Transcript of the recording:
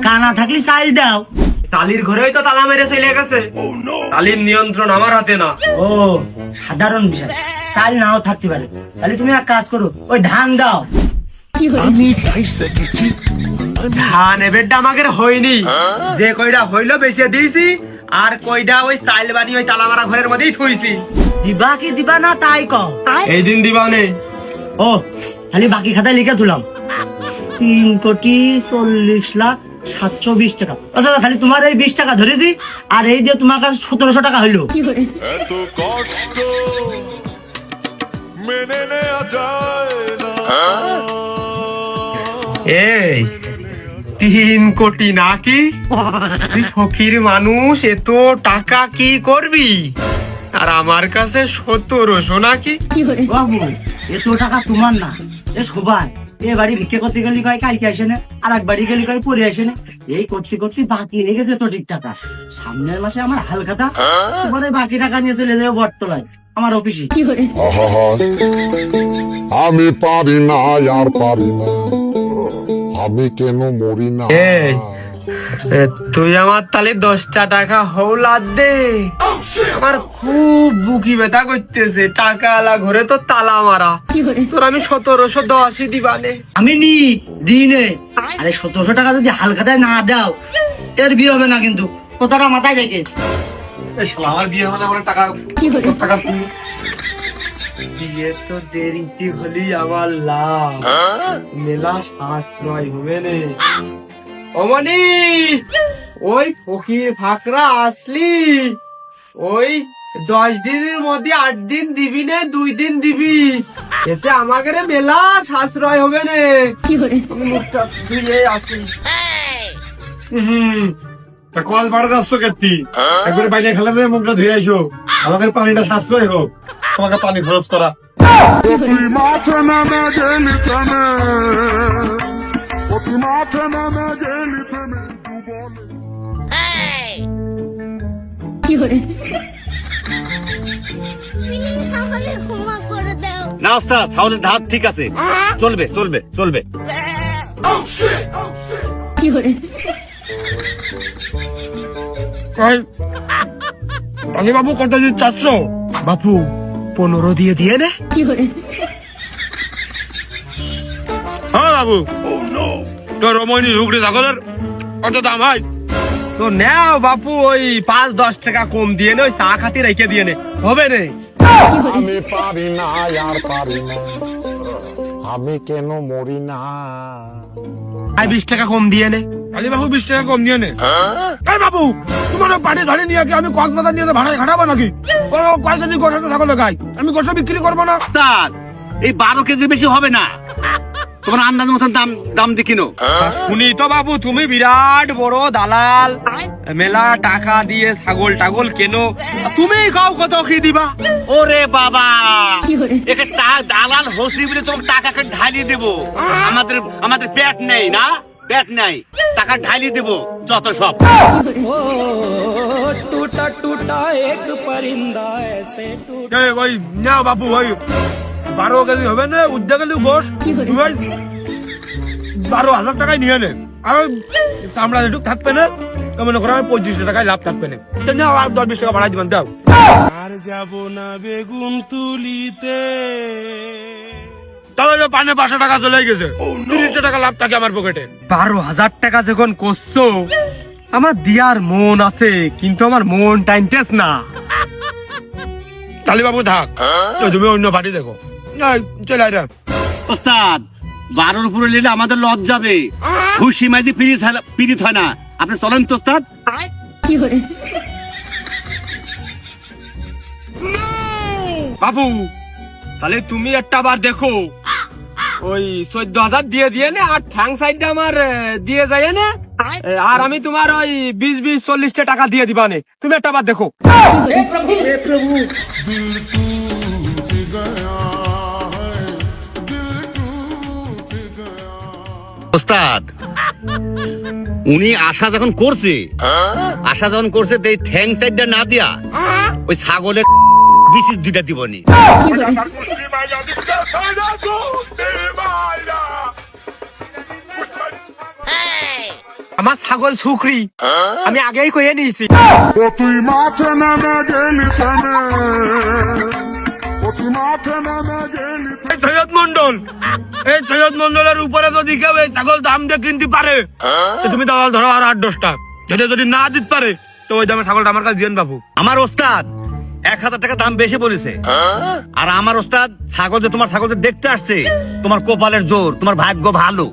টাকা না থাকলে চাল দাও। শালির ঘরেই তো তালা মেরে চলে গেছে। শালির নিয়ন্ত্রণ আমার হাতে না। ও সাধারণ বিষয়, চাল নাও থাকতে পারে। তাহলে তুমি এক কাজ করো, ওই ধান দাও। ধান এবেরটা আমাকে হয়নি, যে কয়টা হইলো বেঁচে দিয়েছি, আর কয়টা ওই চাইল বানি ওই তালা মারা ঘরের মধ্যেই থইছি। দিবা কি দিবা না তাই কও। এই দিন দিবানে। ও খালি বাকি খাতায় লিখে তুলাম 3,40,00,720 টাকা। আচ্ছা খালি তোমার এই 20 টাকা ধরেছি, আর এই যে তোমার কাছে 1700 টাকা হইলো। এত কষ্ট মেনে নেওয়া যায় না। এই 3 কোটি নাকি? তুই ফকির মানুষ, এত টাকা কি করবি? আর আমার কাছে 1700 নাকি? বাবু এত টাকা তোমার না, এ সবাই। এ বাড়ি ভিক্ষে করতে গেলে কয় কালকে আসে না, আর এক বাড়ি গেলে কয় পরে আসে না। এই করতে করতে বাকি হয়ে গেছে তো ঠিক টাকা। সামনের মাসে আমার হালখাতা, তোমার এই বাকি টাকা নিয়ে চলে যাবে বটতলায় আমার অফিসে। আহা, আমি পারি না আর পারি না, আমি কেন মরি না। এই তুই আমার তাহলে 10টা টাকা হৌলাদ দে। আমার খুব বুকি ব্যথা করতেছে, টাকা আলা ঘরে তো তালা মারা। তোর আমি 1710 দিবানে। আমি নি দিনে। আরে 1700 টাকা যদি হালখাতায় না দাও, এর বিয়ে হবে না কিন্তু, কথাটা মাথায় রেখে। আমার বিয়ে হলে আমার টাকা টাকা বিয়ে তো দেরিতে হলি আমার লাভ, মেলা সাশ্রয় হবে রে। অমনি ওই ফকির ফাকরা আসলি, ওই 10 দিনের মধ্যে 8 দিন দিবি না, 2 দিন দিবি, এতে আমাকে রে মেলা সাশ্রয় হবে রে। আমি মুখটা ধুয়ে আসি। কল ভাড়া যাচ্ছ কেতি একবারে বাইরে খেলে মুখটা ধুয়ে আইসো, আমাদের পানিটা সাশ্রয় হোক, তোমাকে পানি খরচ করা। তুই মাঠে নামে গেলি থেমে, তুই মাঠে নামে গেলি থেমে, প্লিজ আমাকে ক্ষমা করে দাও। না ওস্তাদ, ছাগলের ধার ঠিক আছে, চলবে চলবে চলবে। পানি বাবু কত দিন চাচ্ছ? বাপু 15 দিয়ে দিয়ে নে। হ্যাঁ বাবু, তোর রমণী ঝুঁকড়ি ছাগলের কত দাম হয়? তো নেও বাপু, ওই 5-10 টাকা কম দিয়ে নে, ওই চা খাতি রেখে দিয়ে নে, হবে রে। আমি পারি না আর পারি না, আমি কেন মরি না। 20 টাকা কম দিয়ে নে। কালী বাবু 20 টাকা কম নিয়ে নে। এই বাবু, তোমার বাড়ি ধরে নিয়ে কি আমি কক্সবাজার নিয়ে ভাড়ায় খাটাবো নাকি? কয় কেজি গোটা ছাগলের গাই, আমি গোটা বিক্রি করবো না। ওস্তাদ, এই 12 কেজি বেশি হবে না, তোমার আন্দাজ মতন দাম দাম দিয়ে কিনো। শুনি তো বাবু, তুমি বিরাট বড় দালাল, মেলা টাকা দিয়ে ছাগল টাগল কেন, তুমি কাউ কত কি দিবা? ওরে বাবা, একে দালাল হসি বলে তোমার টাকাকে ঢালিয়ে দেবো। আমাদের আমাদের পেট নেই না, পেট নাই, টাকা ঢালিয়ে দেবো যত সব। এই ওই নাও বাবু, ওই 12 কেজি হবে না, উদ্যোগ গেলি বস, তুমি ওই 12,000 টাকায় নিয়ে নে। আর ওই চামড়া যেটুক থাকবে না, মনে করো 25 টাকায় লাভ থাকবে না। নাও আর 10-20 টাকা বাড়াই দিবেন, দাও। আর যাব না বেগুন তুলিতে। তবে যে পানে 500 টাকা চলে গেছে, 30 টাকা লাভ থাকে আমার পকেটে। 12,000 টাকা যখন করছো, আমার দিয়ার মন আছে, কিন্তু আমার মন টাইমটেস না। কালী বাবু থাক, তুমি অন্য বাড়ি দেখো। চলে আয়। ওস্তাদ, 12 উপরে নিলে আমাদের লজ যাবে, খুশি মাইজি পিরিত হয় না। আপনি চলেন তো ওস্তাদ। বাবু তাহলে তুমি একটা বার দেখো, ওই 14,000 দিয়ে দিয়ে নে, আর ঠ্যাং সাইডটা আমার দিয়ে যায় না, আর আমি তোমার ওই 20-40 টাকা দিয়ে দিবা নে। তুমি একটা বার দেখো। ওস্তাদ, উনি আশা যখন করছে, এই থ্যাং সাইডটা না দিয়া ওই ছাগলের বিশেষ 2টা দিবনি। আমার ছাগল শুকরি, আমি আগেই কয়ে নিয়েছি। ও তুই মাঠে নামে গেলি থেমে, ও তুই মাঠে নামে গেলি থেমে। এই সৈয়দ মন্ডল, এই সৈয়দ মন্ডলের উপরে যদি কেউ এই ছাগল দাম দিয়ে কিনতে পারে, তো তুমি দালাল ধরো আর 8-10টা। যদি না দিতে পারে তো ওই দামে ছাগলটা আমার কাছে দিয়েন বাবু। আমার ওস্তাদ 1000 টাকা দাম বেশি বলেছে, আর আমার ওস্তাদ ছাগল যে তোমার ছাগল যে দেখতে আসছে, তোমার কপালের জোর, তোমার ভাগ্য ভালো।